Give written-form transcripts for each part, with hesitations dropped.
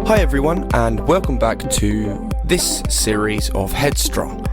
Hi everyone, and welcome back to this series of Headstrong.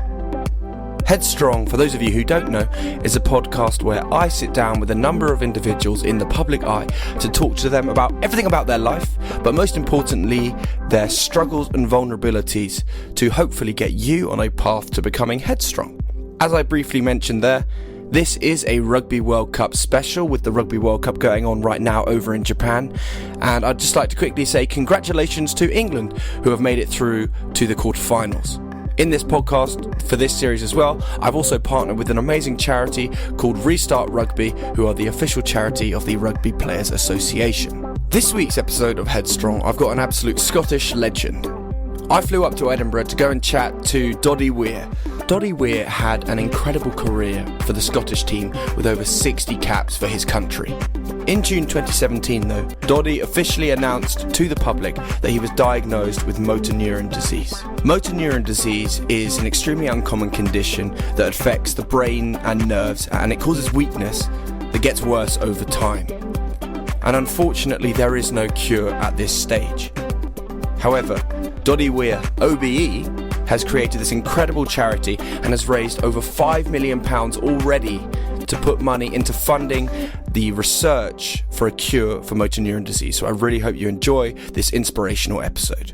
Headstrong, for those of you who don't know, is a podcast where I sit down with a number of individuals in the public eye to talk to them about everything about their life, but most importantly, their struggles and vulnerabilities to hopefully get you on a path to becoming headstrong. As I briefly mentioned there, this is a Rugby World Cup special with the Rugby World Cup going on right now over in Japan. And I'd just like to quickly say congratulations to England, who have made it through to the quarterfinals. In this podcast, for this series as well, I've also partnered with an amazing charity called Restart Rugby, who are the official charity of the Rugby Players Association. This week's episode of Headstrong, I've got an absolute Scottish legend. I flew up to Edinburgh to go and chat to Doddie Weir. Doddie Weir had an incredible career for the Scottish team with over 60 caps for his country. In June 2017 though, Doddie officially announced to the public that he was diagnosed with Motor Neurone Disease. Motor Neurone Disease is an extremely uncommon condition that affects the brain and nerves, and it causes weakness that gets worse over time. And unfortunately there is no cure at this stage. However, Doddie Weir, OBE, has created this incredible charity and has raised over £5 million already to put money into funding the research for a cure for motor neuron disease. So I really hope you enjoy this inspirational episode.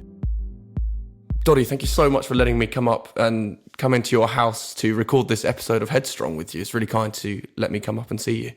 Doddie, thank you so much for letting me come up and come into your house to record this episode of Headstrong with you. It's really kind to let me come up and see you.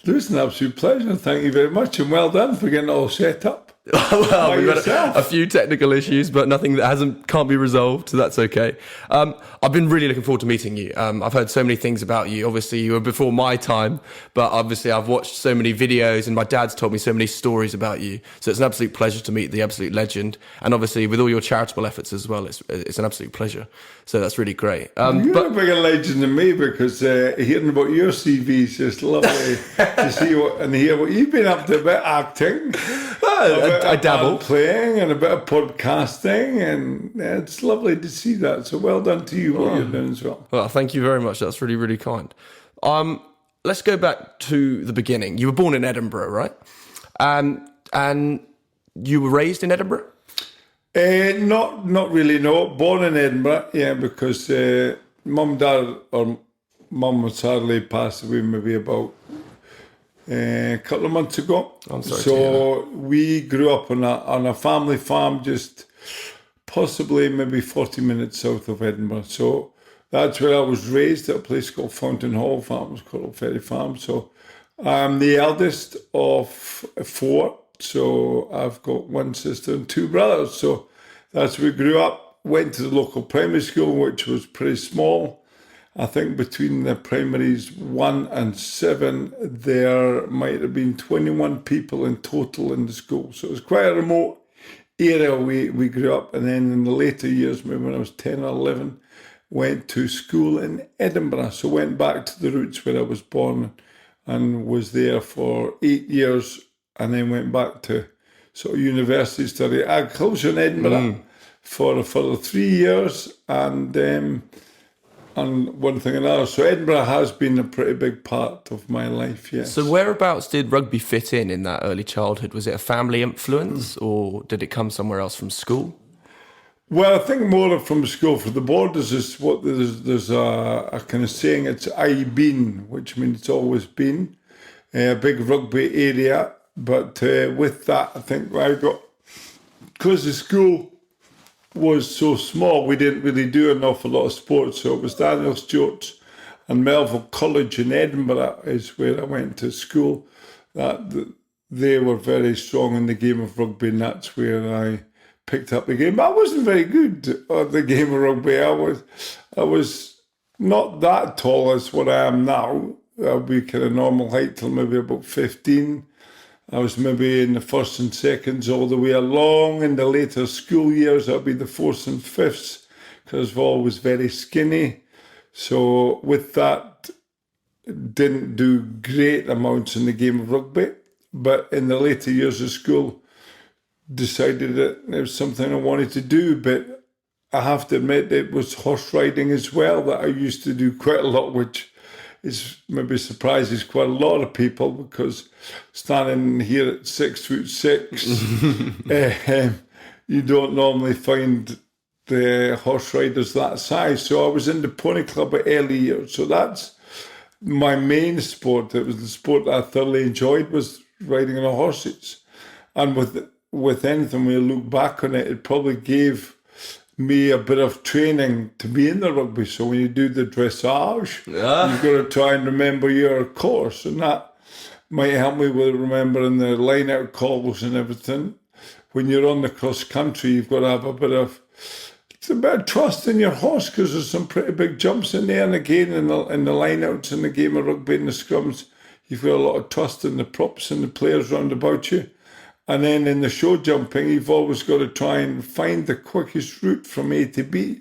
It's an absolute pleasure. Thank you very much, and well done for getting it all set up. Well, we've had a few technical issues, but nothing that can't be resolved, so that's okay. I've been really looking forward to meeting you. I've heard so many things about you. Obviously, you were before my time, but obviously I've watched so many videos, and my dad's told me so many stories about you. So it's an absolute pleasure to meet the absolute legend, and obviously with all your charitable efforts as well, it's an absolute pleasure. So that's really great. You're a bigger legend than me, because hearing about your CV is just lovely to see and hear what you've been up to. A bit acting. I dabble. Playing and a bit of podcasting, and it's lovely to see that. So well done to you, what you're doing as well. Well, thank you very much. That's really, really kind. Let's go back to the beginning. You were born in Edinburgh, right? And you were raised in Edinburgh? Not really, no. Born in Edinburgh, yeah, because mum had sadly passed away maybe about a couple of months ago. I'm sorry. So we grew up on a family farm, just possibly maybe 40 minutes south of Edinburgh. So that's where I was raised, at a place called Fountain Hall Farm. It was called Ferry Farm. So I'm the eldest of four. So I've got one sister and two brothers. So that's where we grew up. Went to the local primary school, which was pretty small. I think between the primaries 1 and 7, there might have been 21 people in total in the school. So it was quite a remote area we grew up. And then in the later years, maybe when I was 10 or 11, went to school in Edinburgh. So went back to the roots where I was born and was there for 8 years, and then went back to sort of university study agriculture in Edinburgh for a further 3 years. And one thing and another. So Edinburgh has been a pretty big part of my life, yes. So whereabouts did rugby fit in that early childhood? Was it a family influence, or did it come somewhere else from school? Well, I think more from school. For the Borders is what there's a kind of saying, it's "I been," which means it's always been a big rugby area. But with that, I think because the school was so small, we didn't really do an awful lot of sports. So it was Daniel Stewart's and Melville College in Edinburgh is where I went to school. They were very strong in the game of rugby, and that's where I picked up the game. I wasn't very good at the game of rugby. I was not that tall as what I am now. I'll be kind of normal height till maybe about 15. I was maybe in the first and seconds all the way along. In the later school years, I'll be the fourths and fifths, because I was always very skinny. So with that, didn't do great amounts in the game of rugby. But in the later years of school, decided that it was something I wanted to do. But I have to admit, it was horse riding as well that I used to do quite a lot, which is maybe surprises quite a lot of people, because standing here at 6'6", you don't normally find the horse riders that size. So I was in the pony club at early years. So that's my main sport. It was the sport that I thoroughly enjoyed, was riding on the horses. And with anything, when you look back on it, it probably gave me a bit of training to be in the rugby. So when you do the dressage, you've got to try and remember your course, and that might help me with remembering the line out calls and everything. When you're on the cross country, you've got to have a bit of trust in your horse, because there's some pretty big jumps in there. And again, in the line outs in the game of rugby and the scrums, you've got a lot of trust in the props and the players round about you. And then in the show jumping, you've always got to try and find the quickest route from A to B.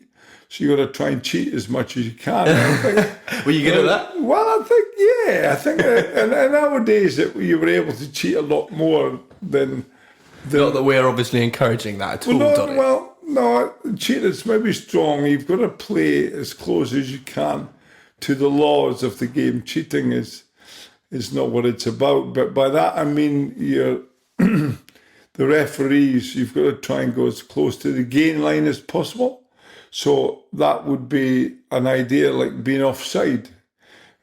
So you've got to try and cheat as much as you can. Were you good at that? Well, I think and nowadays you were able to cheat a lot more than Not that we're obviously encouraging that at all, Doddie. No, cheating's maybe strong. You've got to play as close as you can to the laws of the game. Cheating is not what it's about. But by that I mean the referees, you've got to try and go as close to the gain line as possible. So that would be an idea like being offside.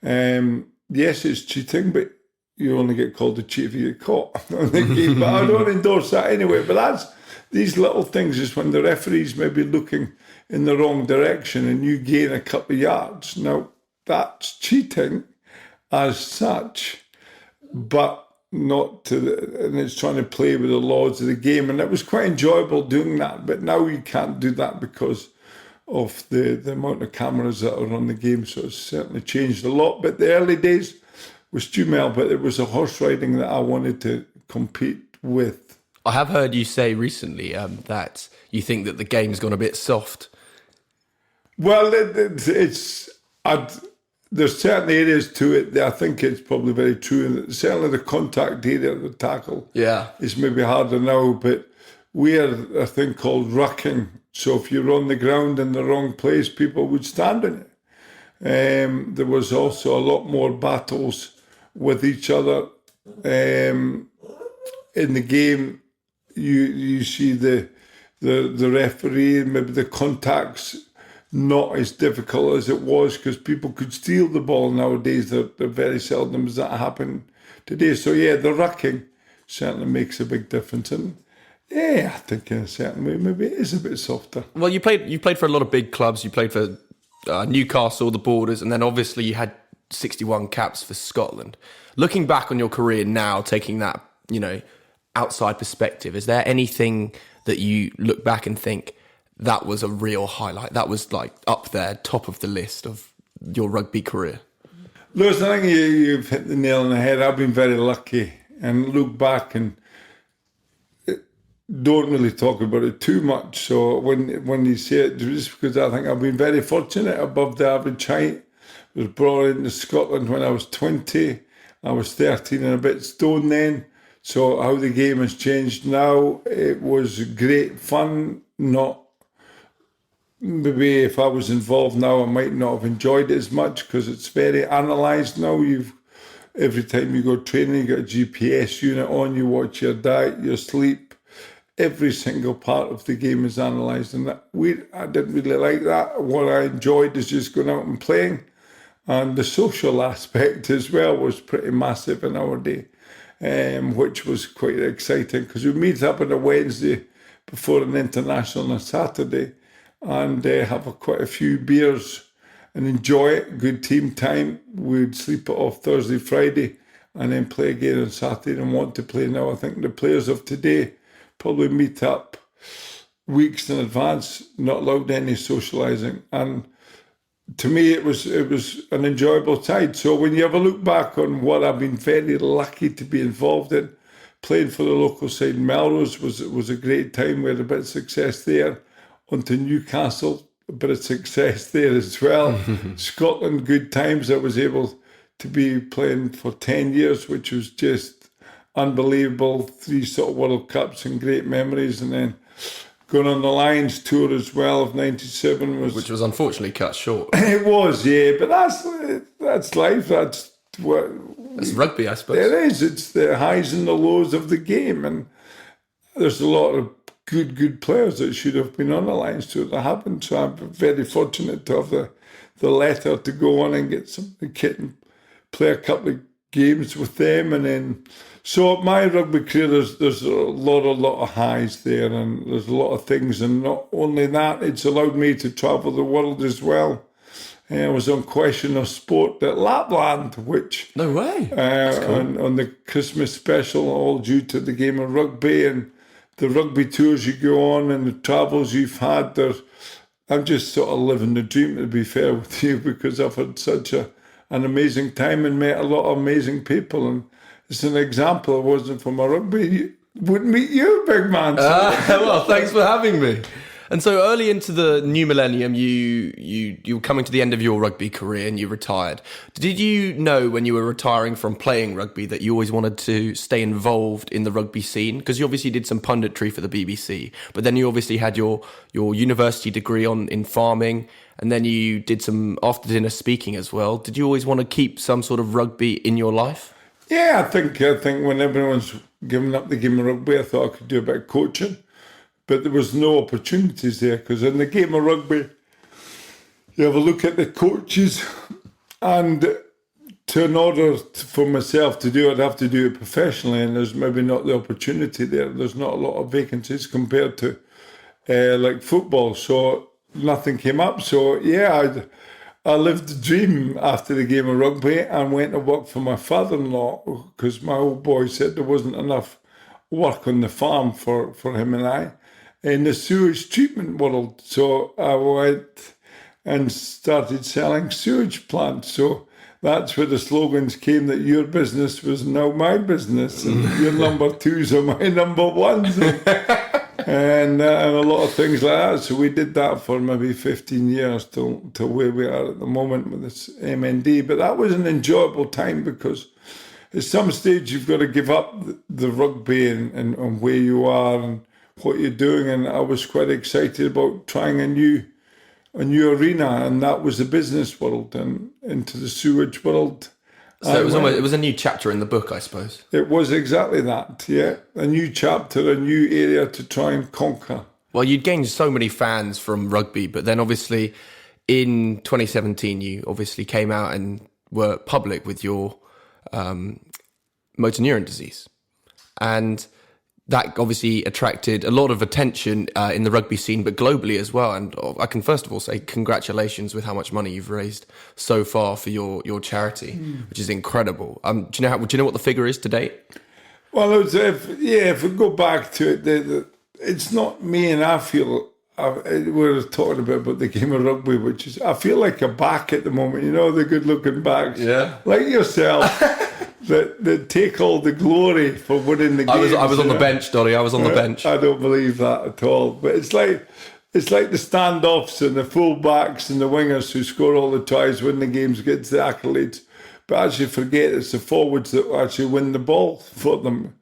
Yes, it's cheating, but you only get called a cheat if you get caught on the game. But I don't endorse that anyway. But that's these little things is when the referee's maybe looking in the wrong direction and you gain a couple of yards. Now, that's cheating as such, but not and it's trying to play with the laws of the game. And it was quite enjoyable doing that. But now you can't do that because of the amount of cameras that are on the game. So it's certainly changed a lot. But the early days was Stumel, but it was a horse riding that I wanted to compete with. I have heard you say recently that you think that the game's gone a bit soft. Well, there's certain areas to it that I think it's probably very true. And certainly the contact area, the tackle, is maybe harder now. But we had a thing called rucking. So if you're on the ground in the wrong place, people would stand in it. There was also a lot more battles with each other. In the game, you see the referee, maybe the contacts not as difficult as it was because people could steal the ball nowadays. They're very seldom does that happen today. So yeah, the rucking certainly makes a big difference. And yeah, I think in a certain way maybe it is a bit softer. Well, you played for a lot of big clubs. You played for Newcastle, the Borders, and then obviously you had 61 caps for Scotland. Looking back on your career now, taking that, outside perspective, is there anything that you look back and think that was a real highlight? That was like up there, top of the list of your rugby career? Lewis, I think you've hit the nail on the head. I've been very lucky and look back and don't really talk about it too much. So when you say it, just because I think I've been very fortunate, above the average height. I was brought into Scotland when I was 20. I was 13 and a bit stone then. So how the game has changed now, it was great fun. Not maybe if I was involved now, I might not have enjoyed it as much because it's very analysed now. Every time you go training, you got a GPS unit on, you watch your diet, your sleep. Every single part of the game is analysed, and I didn't really like that. What I enjoyed is just going out and playing, and the social aspect as well was pretty massive in our day, which was quite exciting because we meet up on a Wednesday before an international on a Saturday and have quite a few beers and enjoy it. Good team time. We'd sleep it off Thursday, Friday, and then play again on Saturday and want to play. Now I think the players of today probably meet up weeks in advance, not allowed any socialising. And to me, it was an enjoyable time. So when you have a look back on what I've been very lucky to be involved in, playing for the local side in Melrose was a great time. We had a bit of success there. On to Newcastle, a bit of success there as well. Scotland, good times. I was able to be playing for 10 years, which was just unbelievable. 3 sort of World Cups and great memories. And then going on the Lions tour as well of 97 which was unfortunately cut short. It was, yeah, but that's life. That's rugby, I suppose. It is. It's the highs and the lows of the game, and there's a lot of good players that should have been on the line, so they haven't. So I'm very fortunate to have the letter to go on and get some the kit and play a couple of games with them. And then, so my rugby career, there's a lot of highs there, and there's a lot of things. And not only that, it's allowed me to travel the world as well. I was on Question of Sport at Lapland, which... No way. Cool. on the Christmas special, all due to the game of rugby and the rugby tours you go on and the travels you've had there. I'm just sort of living the dream, to be fair with you, because I've had such an amazing time and met a lot of amazing people. And it's an example. It wasn't for my rugby, wouldn't meet you, big man. Well, thanks for having me. And so early into the new millennium, you were coming to the end of your rugby career and you retired. Did you know when you were retiring from playing rugby that you always wanted to stay involved in the rugby scene? Because you obviously did some punditry for the BBC, but then you obviously had your university degree in farming, and then you did some after dinner speaking as well. Did you always want to keep some sort of rugby in your life? Yeah, I think when everyone's giving up the game of rugby, I thought I could do a bit of coaching. But there was no opportunities there, because in the game of rugby, you have a look at the coaches, and in order for myself to do it, I'd have to do it professionally, and there's maybe not the opportunity there. There's not a lot of vacancies compared to like football, so nothing came up. So yeah, I lived the dream after the game of rugby and went to work for my father-in-law, because my old boy said there wasn't enough work on the farm for him and I in the sewage treatment world. So I went and started selling sewage plants. So that's where the slogans came that your business was now my business, and your number twos are my number ones, and a lot of things like that. So we did that for maybe 15 years till where we are at the moment with this MND. But that was an enjoyable time, because at some stage you've got to give up the rugby and where you are and what you're doing. And I was quite excited about trying a new arena, and that was the business world and into the sewage world. So it was a new chapter in the book, I suppose. It was exactly that, yeah. A new chapter, a new area to try and conquer. Well, you'd gained so many fans from rugby, but then obviously in 2017 you obviously came out and were public with your Motor Neurone Disease, and that obviously attracted a lot of attention in the rugby scene, but globally as well. And I can first of all say congratulations with how much money you've raised so far for your charity, which is incredible. Do you know what the figure is to date? Well, if we go back to it, it's not me, and I feel we're talking about the game of rugby, which is, I feel like a back at the moment. You know, the good-looking backs, yeah, like yourself. that take all the glory for winning the game. I was on the bench, Doddie. I was on the bench. I don't believe that at all. But it's like the standoffs and the full-backs and the wingers who score all the tries, win the games, get the accolades. But actually forget it's the forwards that actually win the ball for them.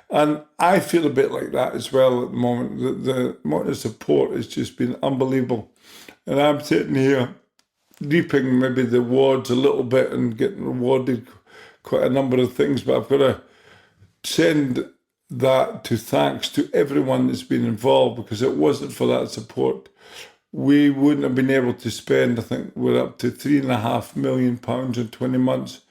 And I feel a bit like that as well at the moment. The amount of support has just been unbelievable. And I'm sitting here reaping maybe the awards a little bit and getting rewarded quite a number of things, but I've got to send that to thanks to everyone that's been involved, because it wasn't for that support, we wouldn't have been able to spend, I think we're up to £3.5 million in 20 months,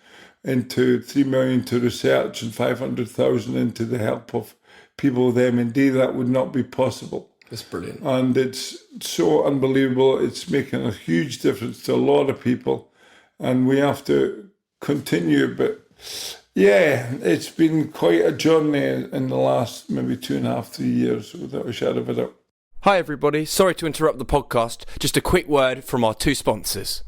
into 3 million to research and 500,000 into the help of people with MND. That would not be possible. That's brilliant. And it's so unbelievable. It's making a huge difference to a lot of people, and we have to continue. But yeah, it's been quite a journey in the last maybe 2.5, 3 years, without a shadow of a doubt. Hi everybody, sorry to interrupt the podcast. Just a quick word from our two sponsors.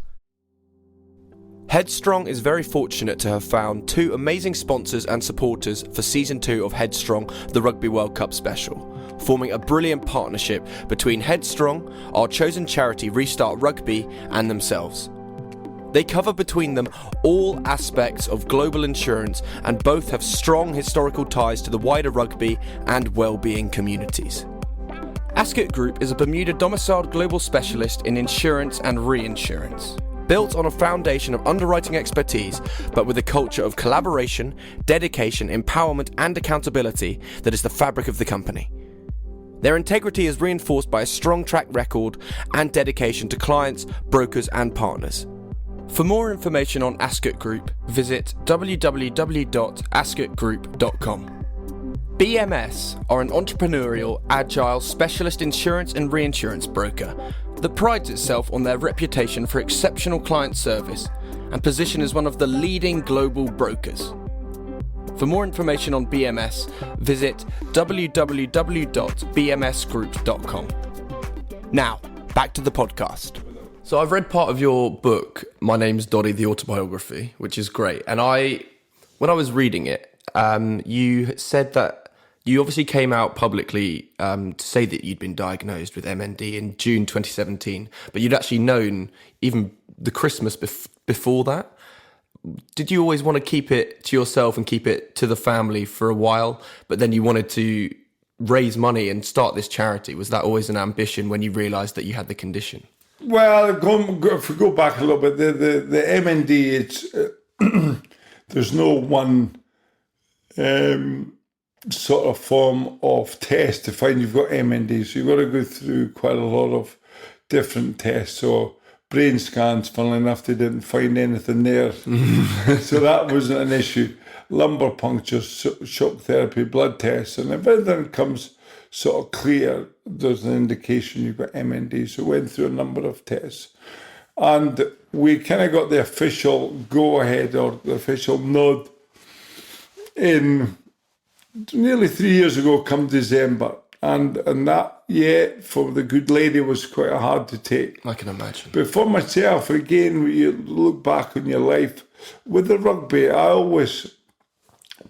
Headstrong is very fortunate to have found two amazing sponsors and supporters for Season 2 of Headstrong, the Rugby World Cup special, forming a brilliant partnership between Headstrong, our chosen charity Restart Rugby, and themselves. They cover between them all aspects of global insurance, and both have strong historical ties to the wider rugby and well-being communities. Ascot Group is a Bermuda-domiciled global specialist in insurance and reinsurance, built on a foundation of underwriting expertise, but with a culture of collaboration, dedication, empowerment and accountability that is the fabric of the company. Their integrity is reinforced by a strong track record and dedication to clients, brokers and partners. For more information on Ascot Group, visit www.ascotgroup.com. BMS are an entrepreneurial, agile, specialist insurance and reinsurance broker that prides itself on their reputation for exceptional client service and position as one of the leading global brokers. For more information on BMS, visit www.bmsgroup.com. Now, back to the podcast. So I've read part of your book, My Name's Doddie, the autobiography, which is great. And when I was reading it, you said that you obviously came out publicly to say that you'd been diagnosed with MND in June 2017, but you'd actually known even the Christmas before that. Did you always want to keep it to yourself and keep it to the family for a while, but then you wanted to raise money and start this charity? Was that always an ambition when you realised that you had the condition? Well, if we go back a little bit, the MND, it's there's no one sort of form of test to find you've got MND. So you've got to go through quite a lot of different tests. So brain scans, funnily enough, they didn't find anything there. So that wasn't an issue. Lumbar puncture, shock therapy, blood tests. And if everything comes sort of clear, there's an indication you've got MND. So we went through a number of tests. And we kind of got the official go-ahead or the official nod in nearly 3 years ago come December. And that, for the good lady was quite hard to take. I can imagine. But for myself, again, when you look back on your life, with the rugby, I always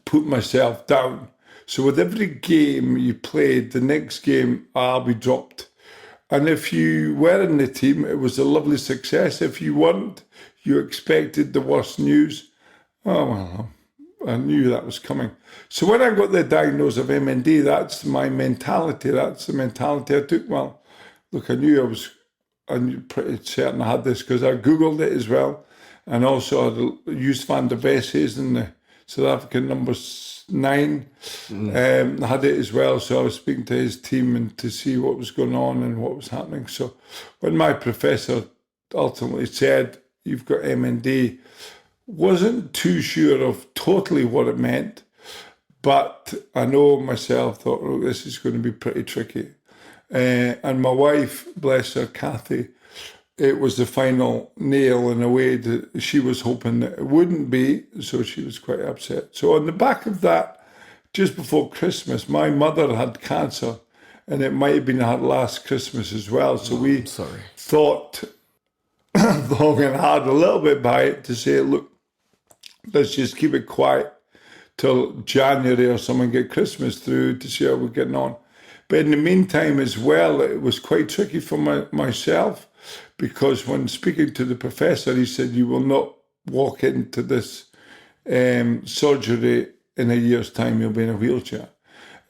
put myself down. So with every game you played, the next game I'll be dropped. And if you were in the team, it was a lovely success. If you weren't, you expected the worst news. Oh, well, I knew that was coming. So when I got the diagnosis of MND, that's my mentality. That's the mentality I took. Well, look, I knew pretty certain I had this because I Googled it as well. And also I used Van der Vesse's in the South African number 9. I had it as well. So I was speaking to his team and to see what was going on and what was happening. So when my professor ultimately said, you've got MND, wasn't too sure of totally what it meant, but I know myself thought, oh, this is going to be pretty tricky. And my wife, bless her, Kathy, it was the final nail in a way that she was hoping that it wouldn't be, so she was quite upset. So on the back of that, just before Christmas, my mother had cancer, and it might have been her last Christmas as well. So we thought long and hard a little bit by it to say, look, let's just keep it quiet till January or something, get Christmas through to see how we're getting on. But in the meantime as well, it was quite tricky for myself because when speaking to the professor, he said, you will not walk into this surgery in a year's time, you'll be in a wheelchair.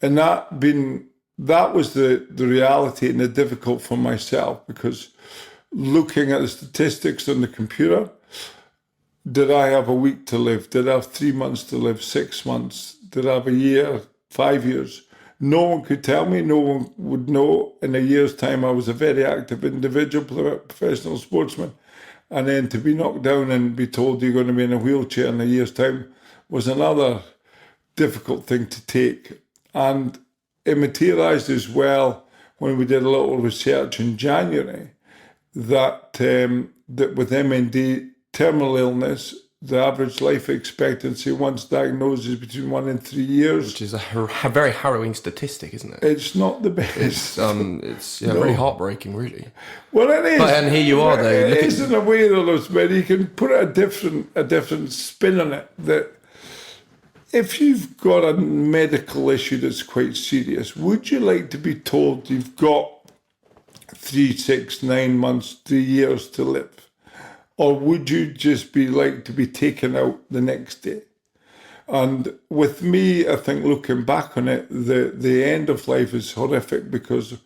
And that was the reality and the difficult for myself because looking at the statistics on the computer, did I have a week to live? Did I have 3 months to live? 6 months? Did I have a year? 5 years? No one could tell me. No one would know. In a year's time, I was a very active individual, professional sportsman. And then to be knocked down and be told you're going to be in a wheelchair in a year's time was another difficult thing to take. And it materialised as well when we did a little research in January that with MND, terminal illness, the average life expectancy once diagnosed is between 1 and 3 years. Which is a very harrowing statistic, isn't it? It's not the best. It's very heartbreaking, really. Well, it is. And here you are, though. It is in a way, though, but you can put a different spin on it. That if you've got a medical issue that's quite serious, would you like to be told you've got 3, 6, 9 months, 3 years to live? Or would you just be like to be taken out the next day? And with me, I think looking back on it, the end of life is horrific because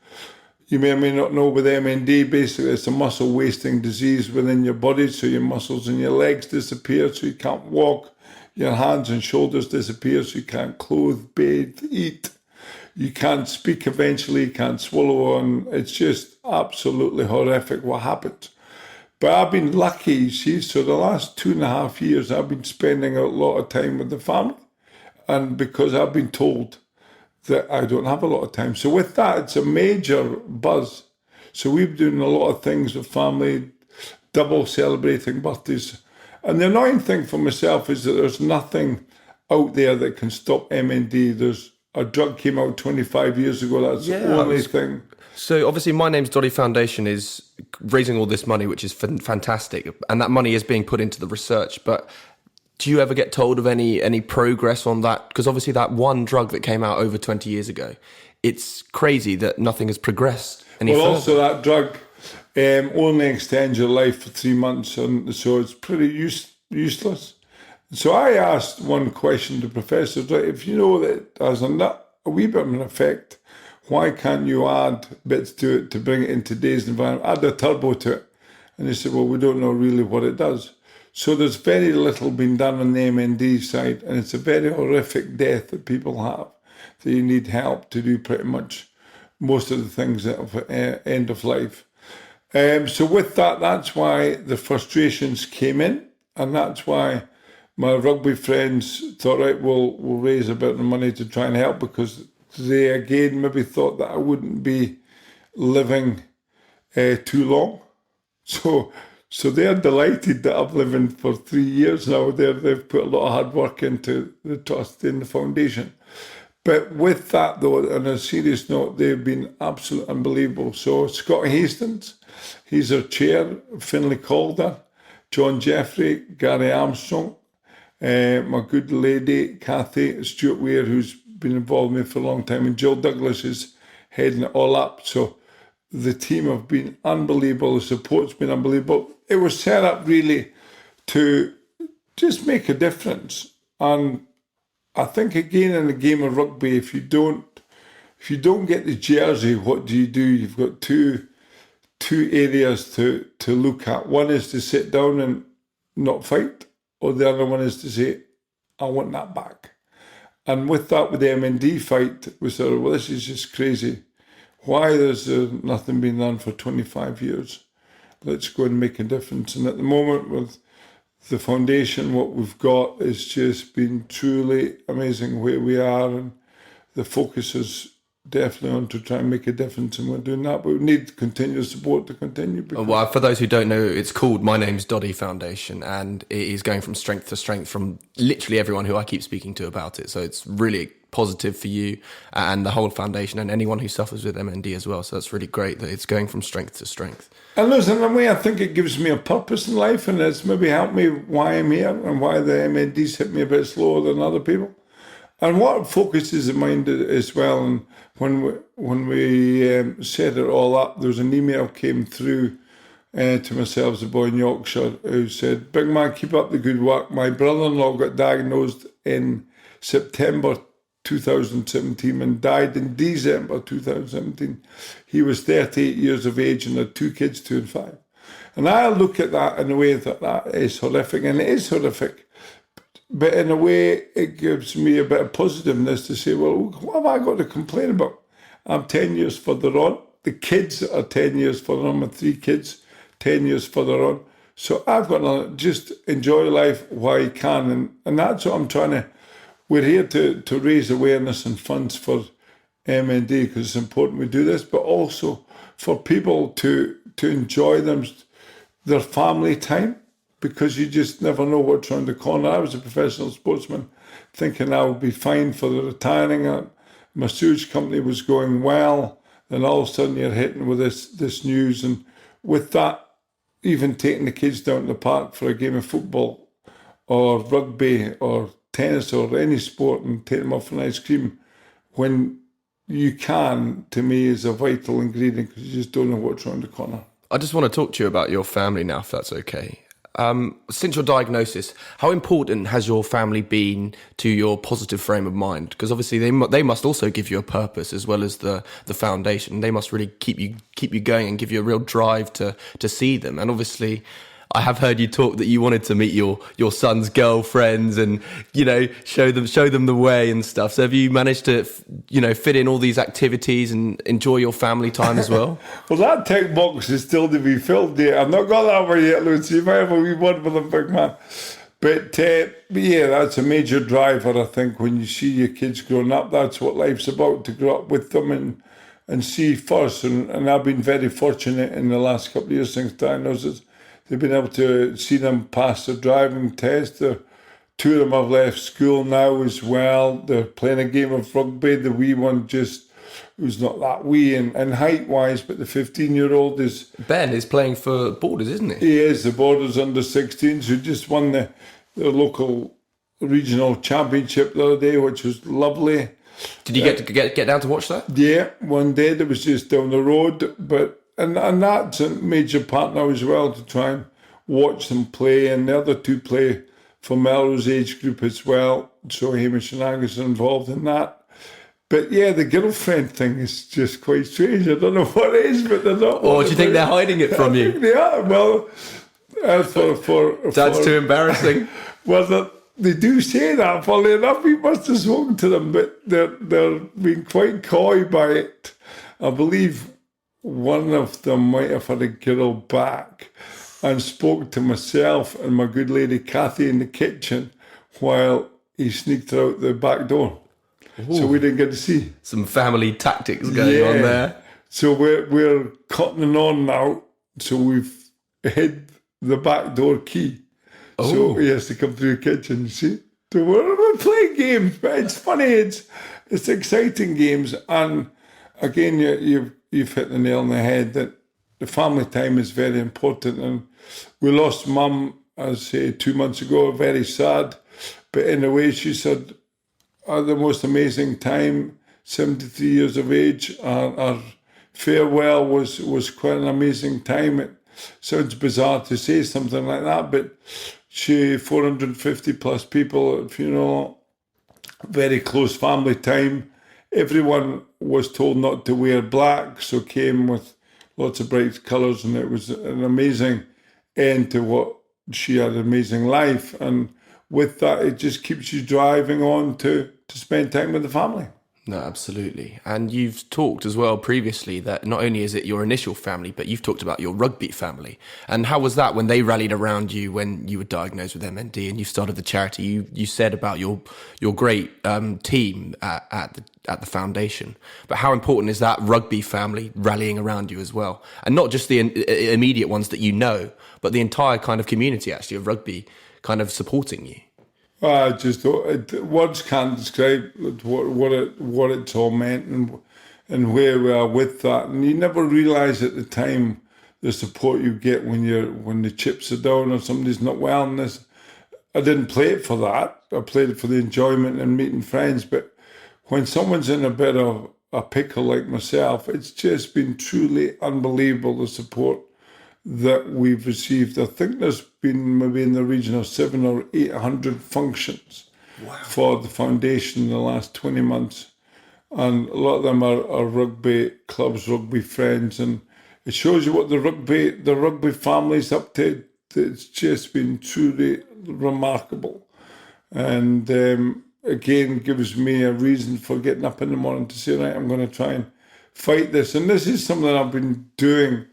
you may or may not know with MND, basically it's a muscle wasting disease within your body. So your muscles in your legs disappear, so you can't walk. Your hands and shoulders disappear, so you can't clothe, bathe, eat. You can't speak eventually, you can't swallow, and it's just absolutely horrific what happens. But I've been lucky, you see, so the last 2.5 years I've been spending a lot of time with the family. And because I've been told that I don't have a lot of time. So with that, it's a major buzz. So we've been doing a lot of things with family, double celebrating birthdays. And the annoying thing for myself is that there's nothing out there that can stop MND. There's a drug came out 25 years ago. That's the only thing. So obviously My Name's Doddie Foundation is raising all this money, which is fantastic. And that money is being put into the research. But do you ever get told of any progress on that? Because obviously that one drug that came out over 20 years ago, it's crazy that nothing has progressed any further. Also that drug only extends your life for 3 months, and so it's pretty useless. So I asked one question to professors, right, if you know that it has a wee bit of an effect, why can't you add bits to it to bring it in today's environment, add a turbo to it? And they said, well, we don't know really what it does. So there's very little been done on the MND side, and it's a very horrific death that people have, that you need help to do pretty much most of the things at end of life. So with that, that's why the frustrations came in, and that's why my rugby friends thought, right, we'll raise a bit of money to try and help, because they again maybe thought that I wouldn't be living too long. So they're delighted that I've lived for 3 years now. They've put a lot of hard work into the trust in the foundation. But with that, though, on a serious note, they've been absolutely unbelievable. So Scott Hastings, he's our chair, Finlay Calder, John Jeffrey, Gary Armstrong, my good lady, Kathy, Stuart Weir, who's been involved with me for a long time, and Jill Douglas is heading it all up. So the team have been unbelievable. The support's been unbelievable. It was set up really to just make a difference. And I think again in the game of rugby, if you don't get the jersey, what do? You've got two areas to look at. One is to sit down and not fight, or the other one is to say, I want that back. And with that, with the MND fight, we said, well, this is just crazy. Why there's nothing been done for 25 years? Let's go and make a difference. And at the moment with the foundation, what we've got is just been truly amazing where we are, and the focus is definitely on to try and make a difference, and we're doing that. But we need continuous support to continue. Well, for those who don't know, it's called My Name's Doddie Foundation, and it is going from strength to strength from literally everyone who I keep speaking to about it. So it's really positive for you and the whole foundation and anyone who suffers with MND as well. So that's really great that it's going from strength to strength. And listen, in a way, I think it gives me a purpose in life, and it's maybe helped me why I'm here and why the MNDs hit me a bit slower than other people. And what focuses in mind as well, and when we set it all up, there was an email came through to myself as a boy in Yorkshire who said, big man, keep up the good work. My brother-in-law got diagnosed in September 2017 and died in December 2017. He was 38 years of age and had 2 kids, 2 and 5. And I look at that in a way that is horrific, and it is horrific. But in a way, it gives me a bit of positiveness to say, well, what have I got to complain about? I'm 10 years further on. The kids are 10 years further on. My 3 kids, 10 years further on. So I've got to just enjoy life while I can. And that's what I'm trying to... We're here to raise awareness and funds for MND, because it's important we do this, but also for people to enjoy their family time, because you just never know what's around the corner. I was a professional sportsman thinking I would be fine for the retiring. My massage company was going well. Then all of a sudden you're hitting with this news. And with that, even taking the kids down to the park for a game of football or rugby or tennis or any sport and take them off for an ice cream when you can, to me, is a vital ingredient, because you just don't know what's around the corner. I just want to talk to you about your family now, if that's okay. Since your diagnosis, how important has your family been to your positive frame of mind? Because obviously they must also give you a purpose as well as the foundation. They must really keep you going and give you a real drive to see them. And obviously, I have heard you talk that you wanted to meet your son's girlfriends and, show them the way and stuff. So have you managed to, fit in all these activities and enjoy your family time as well? Well, that tick box is still to be filled yet. I've not got that one yet, Lucy. You might have a wee one for the big man. But yeah, that's a major driver, I think, when you see your kids growing up. That's what life's about, to grow up with them and see first. And I've been very fortunate in the last couple of years since diagnosis. They've been able to see them pass their driving test. Two of them have left school now as well. They're playing a game of rugby. The wee one who's not that wee and height-wise, but the 15-year-old is... Ben is playing for Borders, isn't he? He is, the Borders under-16s, who just won the local regional championship the other day, which was lovely. Did you get down to watch that? Yeah, one day. That was just down the road, but and that's a major part now as well, to try and watch them play, and the other two play for Melrose age group as well, so Hamish and Angus are involved in that. But yeah, the girlfriend thing is just quite strange. I don't know what it is, but they're not. Or do you think they're hiding it from you? They are. Well, Dad's too embarrassing. Well, they do say that. Funnily enough, we must have spoken to them, but they're being quite coy by it. I believe one of them might have had a girl back and spoke to myself and my good lady Kathy in the kitchen while he sneaked her out the back door. Ooh. So we didn't get to see. Some family tactics going on there. So we're cutting on now. So we've hid the back door key. Oh. So he has to come through the kitchen, you see. So we're playing games, but it's funny. It's exciting games. And again, you've hit the nail on the head that the family time is very important. And we lost Mum, I say, 2 months ago, very sad. But in a way, she said, the most amazing time, 73 years of age. Our farewell was quite an amazing time. It sounds bizarre to say something like that, but 450 plus people at the funeral, very close family time. Everyone was told not to wear black, so came with lots of bright colours, and it was an amazing end to what she had, an amazing life. And with that, it just keeps you driving on to spend time with the family. No, absolutely. And you've talked as well previously that not only is it your initial family, but you've talked about your rugby family. And how was that when they rallied around you when you were diagnosed with MND and you started the charity? You said about your great team at the foundation. But how important is that rugby family rallying around you as well? And not just the immediate ones that you know, but the entire kind of community actually of rugby kind of supporting you. Words can't describe what it's all meant and where we are with that. And you never realise at the time the support you get when the chips are down or somebody's not well. And I didn't play it for that. I played it for the enjoyment and meeting friends. But when someone's in a bit of a pickle like myself, it's just been truly unbelievable, the support that we've received. I think there's been maybe in the region of 700 or 800 functions for the foundation in the last 20 months. And a lot of them are rugby clubs, rugby friends. And it shows you what the rugby family's up to. It's just been truly remarkable. And again, gives me a reason for getting up in the morning to say, right, I'm going to try and fight this. And this is something I've been doing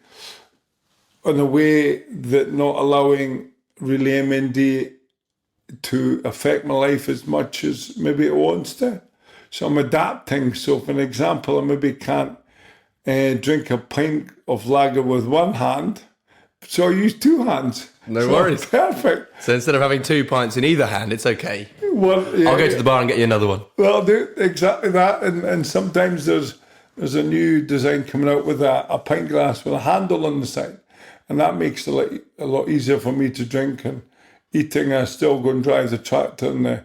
in a way that not allowing really MND to affect my life as much as maybe it wants to. So I'm adapting. So for an example, I maybe can't drink a pint of lager with one hand, so I use two hands. No worries. Perfect. So instead of having 2 pints in either hand, it's okay. Well, yeah, I'll go to the bar and get you another one. Well, I'll do exactly that. And sometimes there's a new design coming out with a pint glass with a handle on the side. And that makes it a lot easier for me to drink. And eating, I still go and drive the tractor and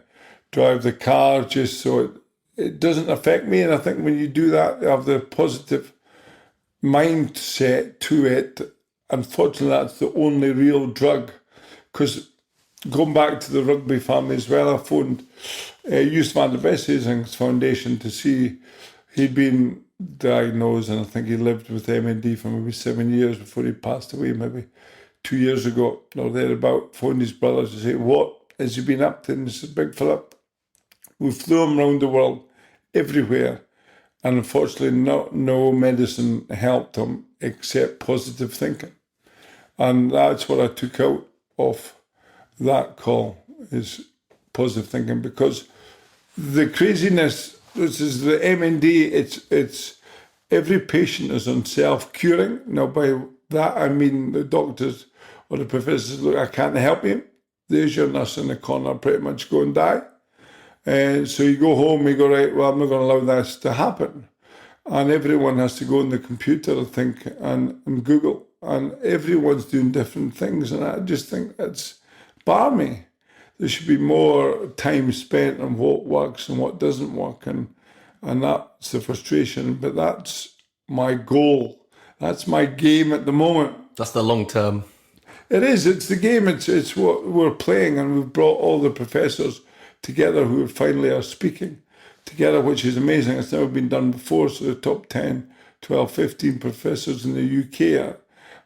drive the car just so it doesn't affect me. And I think when you do that, you have the positive mindset to it. Unfortunately, that's the only real drug. Because going back to the rugby family as well, I phoned Youth van der Bessing's foundation to see he'd been diagnosed, and I think he lived with MND for maybe 7 years before he passed away, maybe 2 years ago or thereabout, phoned his brothers to say, what has he been up to? And he said, Big Philip, we flew him around the world, everywhere. And unfortunately, no medicine helped him except positive thinking. And that's what I took out of that call, is positive thinking. Because the craziness, this is the MND, it's every patient is on self-curing. Now, by that, I mean the doctors or the professors, look, I can't help you. There's your nurse in the corner, pretty much go and die. And so you go home, you go, right, well, I'm not going to allow this to happen. And everyone has to go on the computer, I think, and Google. And everyone's doing different things. And I just think that's balmy. There should be more time spent on what works and what doesn't work. And that's the frustration. But that's my goal. That's my game at the moment. That's the long term. It is. It's the game. It's what we're playing. And we've brought all the professors together who finally are speaking together, which is amazing. It's never been done before. So the top 10, 12, 15 professors in the UK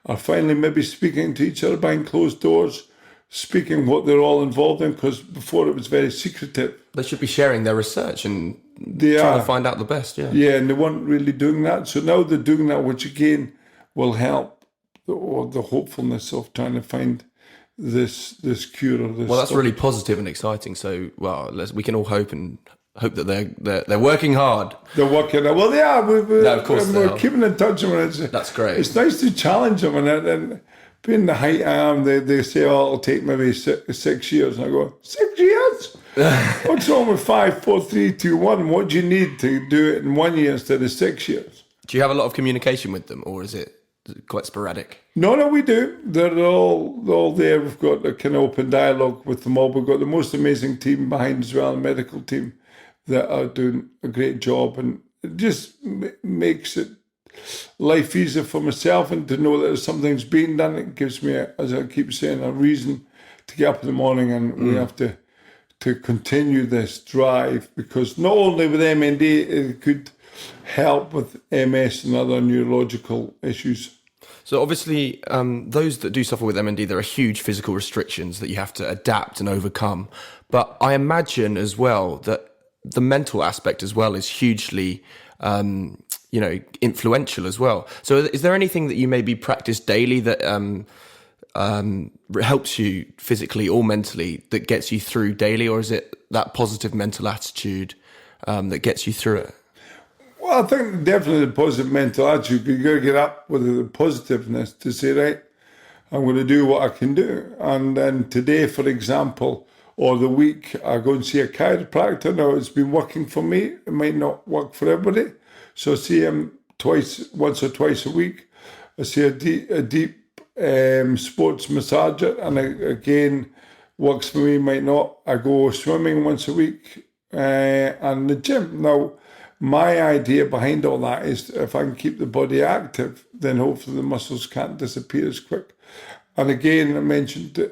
are finally maybe speaking to each other behind closed doors, speaking what they're all involved in, because before it was very secretive. They should be sharing their research and trying to find out the best, Yeah, and they weren't really doing that. So now they're doing that, which again will help the hopefulness of trying to find this cure or this. Well, that's really positive and exciting. So, we can all hope that they're working hard. They're working. Well, yeah, of course we're keeping in touch with them. That's great. It's nice to challenge them, and being the height I am, they say, "Oh, it'll take maybe 6 years," and I go, 6 years? What's wrong with 5, 4, 3, 2, 1? What do you need to do it in 1 year instead of 6 years? Do you have a lot of communication with them, or is it quite sporadic? No, we do. They're all there. We've got a kind of open dialogue with them all. We've got the most amazing team behind as well, a medical team that are doing a great job, and it just makes it life easier for myself, and to know that something's being done. It gives me, as I keep saying, a reason to get up in the morning, and we have to continue this drive, because not only with MND, it could help with MS and other neurological issues. So obviously, those that do suffer with MND, there are huge physical restrictions that you have to adapt and overcome. But I imagine as well that the mental aspect as well is hugely, influential as well. So is there anything that you maybe practice daily that helps you physically or mentally, that gets you through daily? Or is it that positive mental attitude that gets you through it? Well, I think definitely the positive mental attitude. You got to get up with the positiveness to say, right, I'm going to do what I can do. And then today, for example, or the week, I go and see a chiropractor. Now, it's been working for me. It might not work for everybody. So I see him once or twice a week. I see a deep sports massager, and again, works for me, might not. I go swimming once a week and the gym. Now, my idea behind all that is if I can keep the body active, then hopefully the muscles can't disappear as quick. And again, I mentioned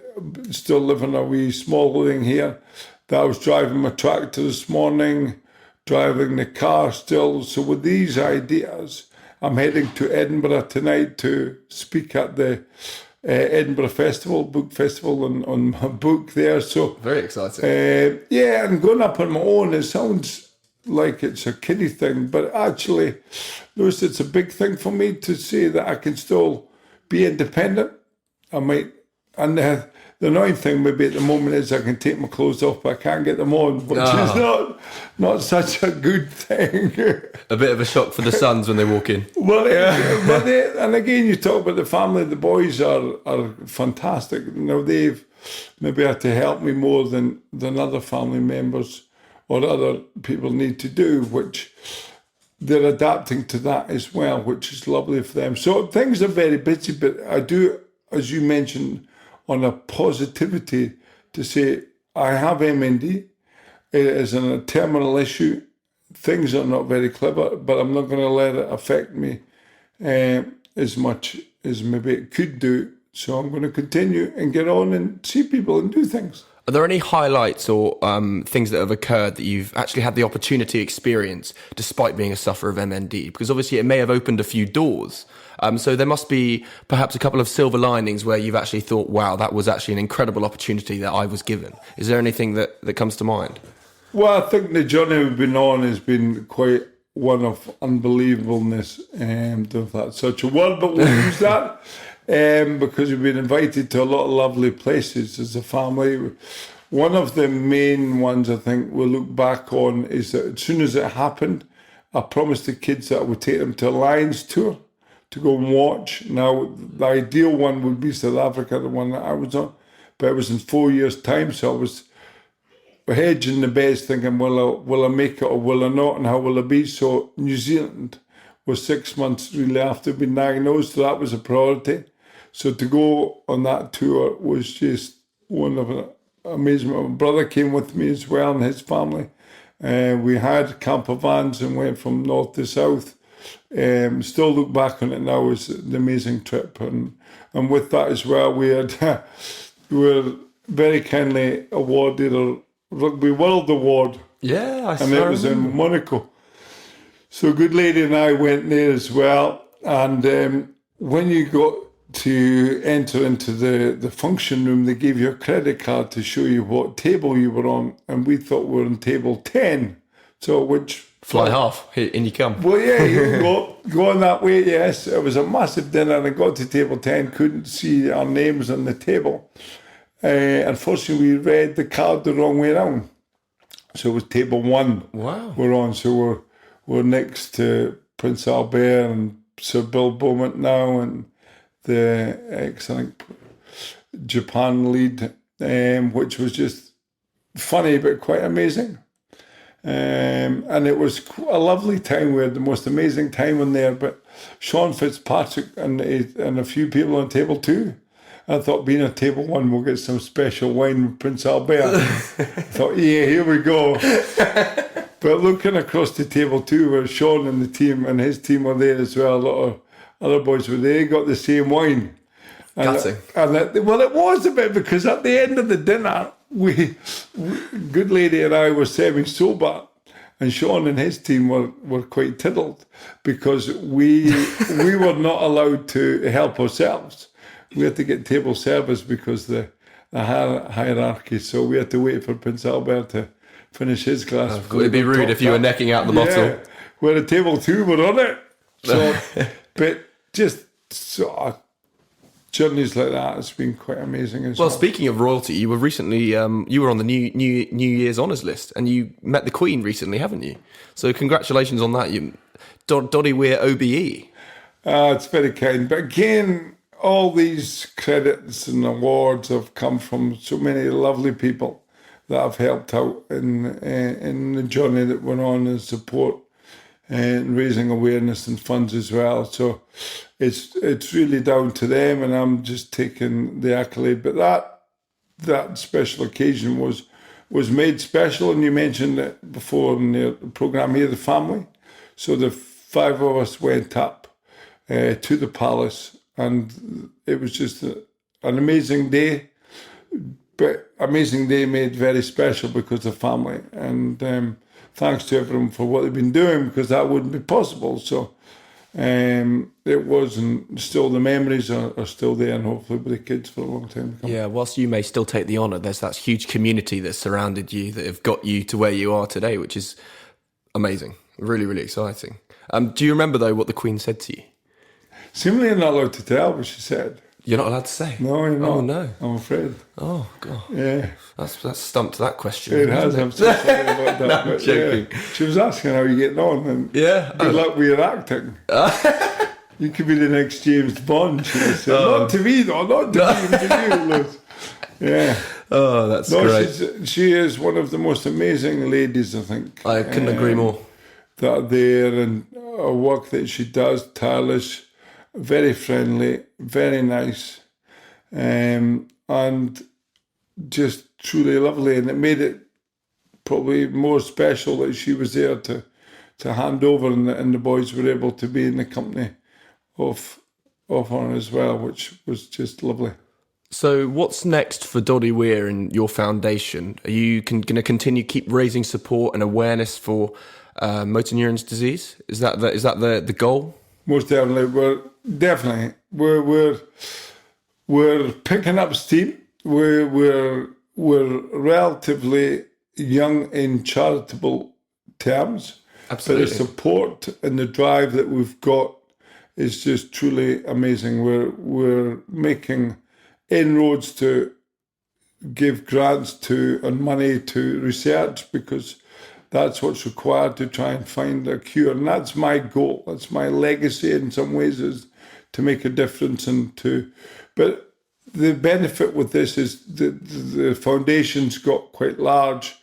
still living a wee small thing here, that I was driving my tractor this morning, driving the car still. So with these ideas, I'm heading to Edinburgh tonight to speak at the Edinburgh book festival on my book there. So very exciting. And going up on my own, it sounds like it's a kiddie thing, but actually, Lewis, it's a big thing for me to say that I can still be independent. I might, and the annoying thing maybe at the moment is I can take my clothes off, but I can't get them on, which is not such a good thing. A bit of a shock for the sons when they walk in. Well, and again, you talk about the family. The boys are fantastic. Now they've maybe had to help me more than other family members or other people need to do, which they're adapting to that as well, which is lovely for them. So things are very busy, but I do, as you mentioned, on a positivity to say, I have MND, it is a terminal issue, things are not very clever, but I'm not going to let it affect me as much as maybe it could do. So I'm going to continue and get on and see people and do things. Are there any highlights or things that have occurred that you've actually had the opportunity to experience despite being a sufferer of MND? Because obviously it may have opened a few doors. So there must be perhaps a couple of silver linings where you've actually thought, wow, that was actually an incredible opportunity that I was given. Is there anything that comes to mind? Well, I think the journey we've been on has been quite one of unbelievableness. Don't know if that's such a word, but we'll use that. Because we've been invited to a lot of lovely places as a family. One of the main ones I think we'll look back on is that as soon as it happened, I promised the kids that I would take them to a Lions tour to go and watch. Now, the ideal one would be South Africa, the one that I was on, but it was in 4 years' time, so I was hedging the bets thinking, will I make it or will I not, and how will I be? So New Zealand was 6 months really after being diagnosed, so that was a priority. So to go on that tour was just one of an amazement. My brother came with me as well and his family. We had camper vans and went from north to south. Still look back on it now as an amazing trip. And with that as well, we were very kindly awarded a Rugby World Award. Yeah, and it was in Monaco. So good lady and I went there as well. And when you got to enter into the function room, they gave you a credit card to show you what table you were on, and we thought we were on table 10. So which fly half, in you come. Well, yeah, you go on that way. Yes, it was a massive dinner, and I got to table 10, couldn't see our names on the table. Unfortunately, we read the card the wrong way around, so it was table 1. Wow, we're on. So we're next to Prince Albert and Sir Bill Beaumont now, and the excellent Japan lead, which was just funny but quite amazing. And it was a lovely time. We had the most amazing time in there. But Sean Fitzpatrick and a few people on table 2. I thought being on table 1, we'll get some special wine with Prince Albert. I thought, yeah, here we go. But looking across to table 2, where Sean and the team and his team were there as well, a lot of other boys were there, got the same wine. Well, it was a bit, because at the end of the dinner, we good lady and I were semi-sober, and Sean and his team were quite tiddled because we were not allowed to help ourselves. We had to get table service because the hierarchy, so we had to wait for Prince Albert to finish his glass. It'd be rude if you were necking out the bottle. Where the table 2 were on it. So, but just journeys like that has been quite amazing as well. Well, speaking of royalty, you were recently you were on the New Year's Honours list, and you met the Queen recently, haven't you? So congratulations on that. Doddie Weir OBE. It's very kind. But again, all these credits and awards have come from so many lovely people that have helped out in the journey that we're on, and support and raising awareness and funds as well. So it's really down to them, and I'm just taking the accolade. But that special occasion was made special, and you mentioned it before in the programme here, the family. So the 5 of us went up to the palace, and it was just an amazing day. But amazing day made very special because of family, and thanks to everyone for what they've been doing, because that wouldn't be possible. So it wasn't. Still, the memories are still there, and hopefully with the kids for a long time to come. Yeah, whilst you may still take the honour, there's that huge community that's surrounded you that have got you to where you are today, which is amazing. Really, really exciting. Do you remember though what the Queen said to you? Seemingly not allowed to tell what she said. You're not allowed to say? No, you're not. Oh, no. I'm afraid. Oh, God. Yeah. That's stumped that question. It has. I'm so sorry about that. No, I'm joking. Yeah. She was asking how you're getting on, and good luck with your acting. You could be the next James Bond, she said. Not to me, though. Not to me. To you, Liz. Yeah. Oh, that's great. She is one of the most amazing ladies, I think. I couldn't agree more. That are there, and her work that she does, tireless, very friendly, very nice, and just truly lovely. And it made it probably more special that she was there to hand over, and the boys were able to be in the company of her as well, which was just lovely. So what's next for Doddie Weir and your foundation? Are you going to continue keep raising support and awareness for motor neurone disease? Is that the goal? Most definitely. We're picking up steam. We're relatively young in charitable terms. Absolutely. But the support and the drive that we've got is just truly amazing. We're making inroads to give grants to and money to research, because that's what's required to try and find a cure. And that's my goal. That's my legacy in some ways, is to make a difference but the benefit with this is the foundation's got quite large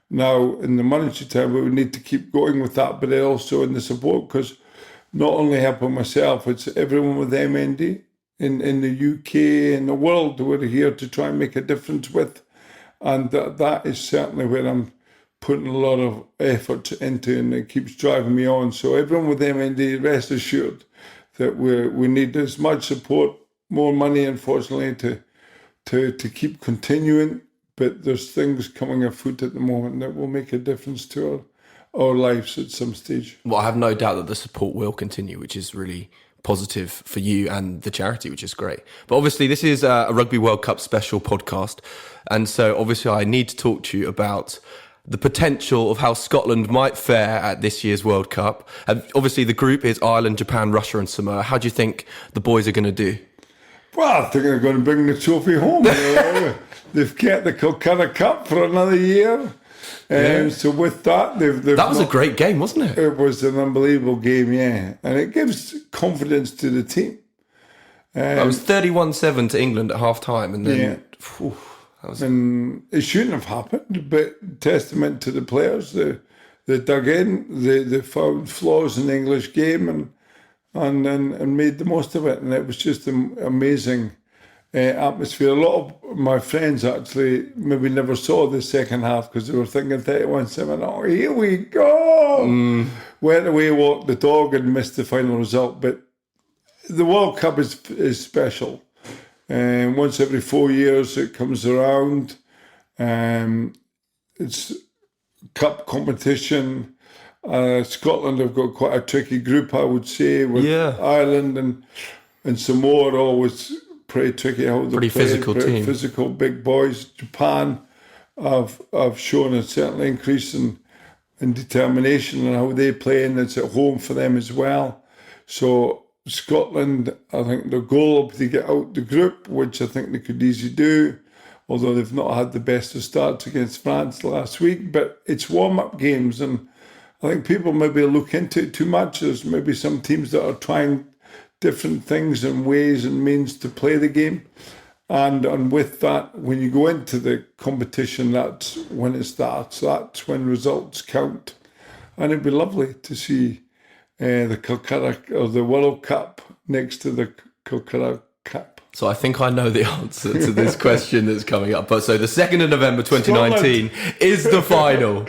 now in the monetary term, but we need to keep going with that, but also in the support, because not only helping myself, it's everyone with MND in the UK and the world we're here to try and make a difference with. And that is certainly where I'm putting a lot of effort into, and it keeps driving me on. So everyone with MND, rest assured that we need as much support, more money, unfortunately, to keep continuing. But there's things coming afoot at the moment that will make a difference to our lives at some stage. Well, I have no doubt that the support will continue, which is really positive for you and the charity, which is great. But obviously this is a Rugby World Cup special podcast, and so obviously I need to talk to you about the potential of how Scotland might fare at this year's World Cup. And obviously the group is Ireland, Japan, Russia and Samoa. How do you think the boys are going to do? Well, I think they're going to bring the trophy home. They've kept the Calcutta Cup for another year. So with that, that was a great game, wasn't it? It was an unbelievable game, yeah. And it gives confidence to the team. It was 31-7 to England at half-time. And then, and it shouldn't have happened, but testament to the players. They dug in, they found flaws in the English game and made the most of it. And it was just an amazing atmosphere. A lot of my friends actually maybe never saw the second half because they were thinking 31-7, oh, here we go. Went away, walked the dog and missed the final result. But the World Cup is special. And once every 4 years it comes around. It's cup competition. Scotland have got quite a tricky group, I would say, with Ireland and Samoa are always pretty tricky. Pretty physical team. Physical, big boys. Japan have shown a certain increase in determination and how they play, and it's at home for them as well. So Scotland, I think their goal will be to get out the group, which I think they could easily do, although they've not had the best of starts against France last week. But it's warm-up games, and I think people maybe look into it too much. There's maybe some teams that are trying different things and ways and means to play the game. And with that, when you go into the competition, that's when it starts. That's when results count. And it'd be lovely to see the Calcutta or the World Cup next to the Calcutta Cup. So I think I know the answer to this question that's coming up. But so the 2nd of November 2019 is the final.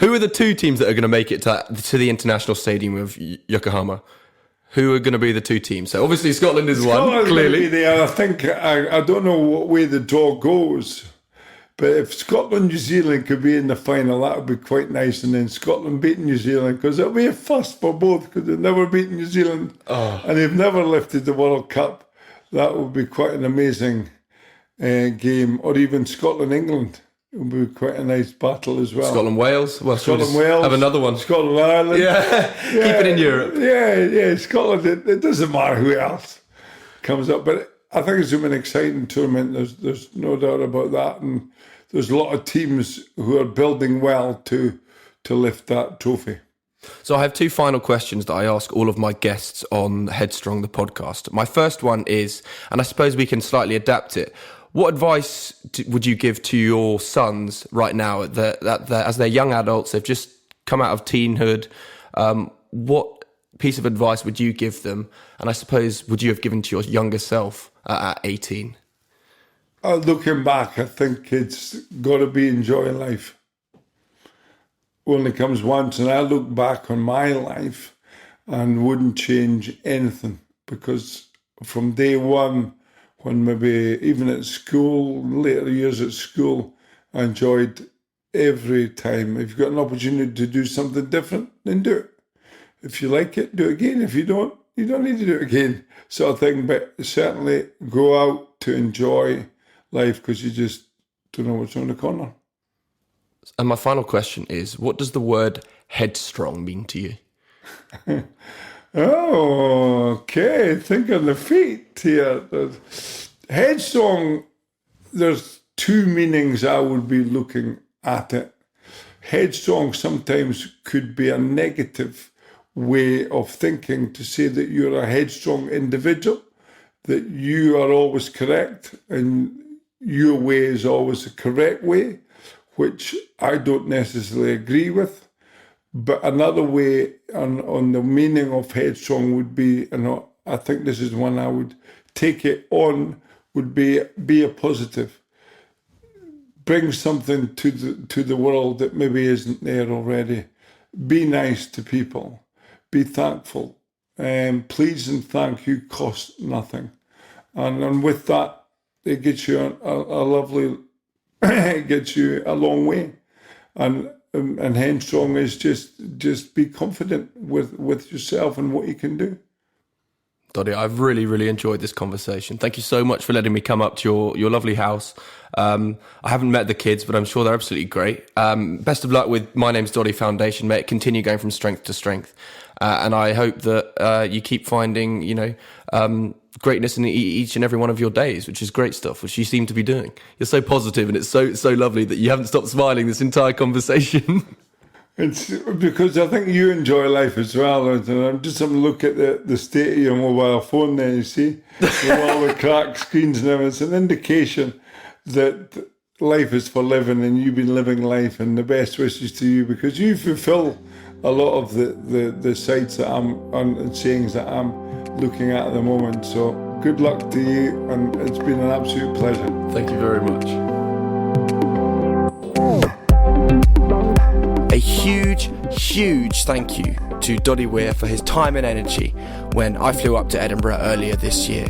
Who are the two teams that are going to make it to the international stadium of Yokohama? Who are going to be the two teams? So obviously Scotland is one, clearly. There. I think, I don't know what way the draw goes, but if Scotland, New Zealand could be in the final, that would be quite nice. And then Scotland beating New Zealand, because it'll be a first for both, because they've never beaten New Zealand and they've never lifted the World Cup. That would be quite an amazing game. Or even Scotland-England. It would be quite a nice battle as well. Scotland-Wales? Well, Scotland-Wales. Have another one. Scotland-Ireland. Yeah, keep it in Europe. Yeah. Scotland, it doesn't matter who else comes up. But I think it's been an exciting tournament. There's no doubt about that. And there's a lot of teams who are building well to lift that trophy. So I have two final questions that I ask all of my guests on Headstrong, the podcast. My first one is, and I suppose we can slightly adapt it, what advice would you give to your sons right now as they're young adults, they've just come out of teenhood? What piece of advice would you give them? And I suppose, would you have given to your younger self at 18? Looking back, I think it's got to be enjoying life. Only comes once, and I look back on my life and wouldn't change anything, because from day one, when maybe even at school, later years at school, I enjoyed every time. If you've got an opportunity to do something different, then do it. If you like it, do it again. If you don't need to do it again, sort of thing. But certainly go out to enjoy life, because you just don't know what's around the corner. And my final question is, what does the word headstrong mean to you? Oh, okay. Think on the feet here. Headstrong, there's two meanings I would be looking at it. Headstrong sometimes could be a negative way of thinking, to say that you're a headstrong individual, that you are always correct and your way is always the correct way, which I don't necessarily agree with. But another way on the meaning of headstrong would be, and I think this is one I would take it on, would be a positive. Bring something to the world that maybe isn't there already. Be nice to people. Be thankful. Please and thank you cost nothing. And with that, it gets you a lovely, it gets you a long way. And headstrong is just be confident with yourself and what you can do. Doddie, I've really, really enjoyed this conversation. Thank you so much for letting me come up to your lovely house. I haven't met the kids, but I'm sure they're absolutely great. Best of luck with My Name's Doddie Foundation. May it continue going from strength to strength. And I hope that you keep finding, greatness in each and every one of your days, which is great stuff, which you seem to be doing. You're so positive, and it's so lovely that you haven't stopped smiling this entire conversation. It's because I think you enjoy life as well. And I'm just having a look at the state of your mobile phone there, you see, with all the cracked screens and everything. It's an indication that life is for living, and you've been living life, and the best wishes to you, because you fulfill a lot of the sites that I'm on and sayings that I'm looking at the moment. So good luck to you, and it's been an absolute pleasure. Thank you very much. A huge thank you to Doddie Weir for his time and energy when I flew up to Edinburgh earlier this year.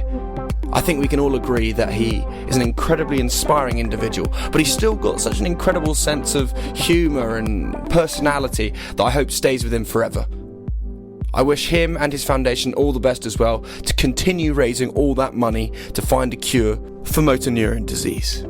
I think we can all agree that he is an incredibly inspiring individual, but he's still got such an incredible sense of humour and personality that I hope stays with him forever. I wish him and his foundation all the best as well, to continue raising all that money to find a cure for motor neurone disease.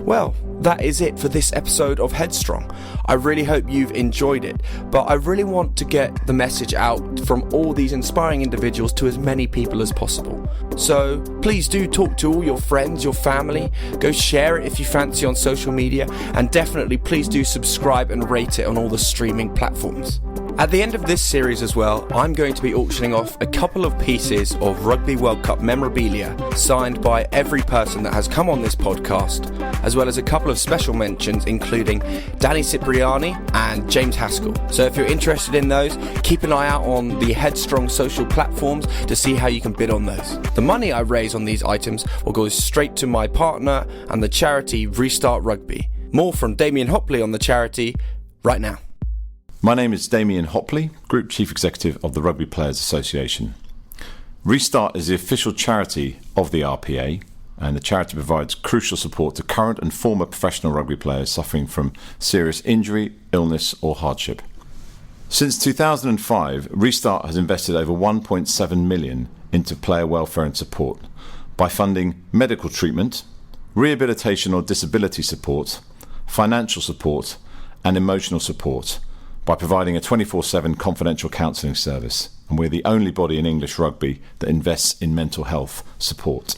Well, that is it for this episode of Headstrong. I really hope you've enjoyed it, but I really want to get the message out from all these inspiring individuals to as many people as possible. So please do talk to all your friends, your family, go share it if you fancy on social media, and definitely please do subscribe and rate it on all the streaming platforms. At the end of this series as well, I'm going to be auctioning off a couple of pieces of Rugby World Cup memorabilia signed by every person that has come on this podcast, as well as a couple of special mentions including Danny Cipriani and James Haskell. So if you're interested in those, keep an eye out on the Headstrong social platforms to see how you can bid on those. The money I raise on these items will go straight to my partner and the charity Restart Rugby. More from Damien Hopley on the charity right now. My name is Damien Hopley, Group Chief Executive of the Rugby Players Association. Restart is the official charity of the RPA, and the charity provides crucial support to current and former professional rugby players suffering from serious injury, illness or hardship. Since 2005, Restart has invested over 1.7 million into player welfare and support by funding medical treatment, rehabilitation or disability support, financial support and emotional support, by providing a 24/7 confidential counselling service, and we're the only body in English rugby that invests in mental health support.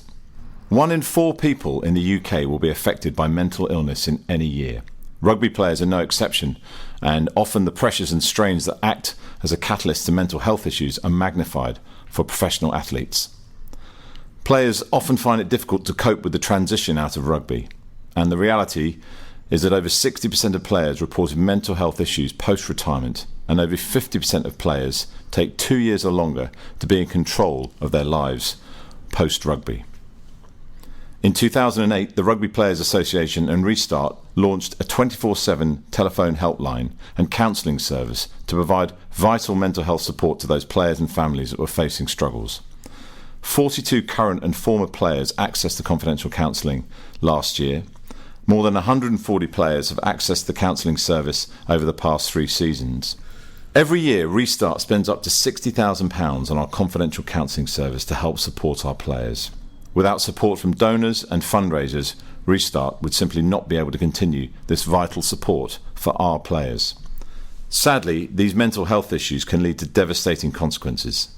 1 in 4 people in the UK will be affected by mental illness in any year. Rugby players are no exception, and often the pressures and strains that act as a catalyst to mental health issues are magnified for professional athletes. Players often find it difficult to cope with the transition out of rugby, and the reality is that over 60% of players reported mental health issues post-retirement, and over 50% of players take 2 years or longer to be in control of their lives post-rugby. In 2008, the Rugby Players Association and Restart launched a 24/7 telephone helpline and counselling service to provide vital mental health support to those players and families that were facing struggles. 42 current and former players accessed the confidential counselling last year. More than 140 players have accessed the counselling service over the past 3 seasons. Every year, Restart spends up to £60,000 on our confidential counselling service to help support our players. Without support from donors and fundraisers, Restart would simply not be able to continue this vital support for our players. Sadly, these mental health issues can lead to devastating consequences.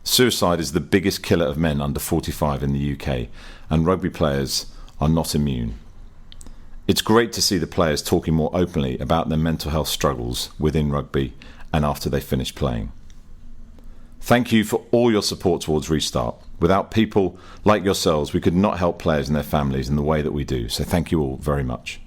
Suicide is the biggest killer of men under 45 in the UK, and rugby players are not immune. It's great to see the players talking more openly about their mental health struggles within rugby and after they finish playing. Thank you for all your support towards Restart. Without people like yourselves, we could not help players and their families in the way that we do, so thank you all very much.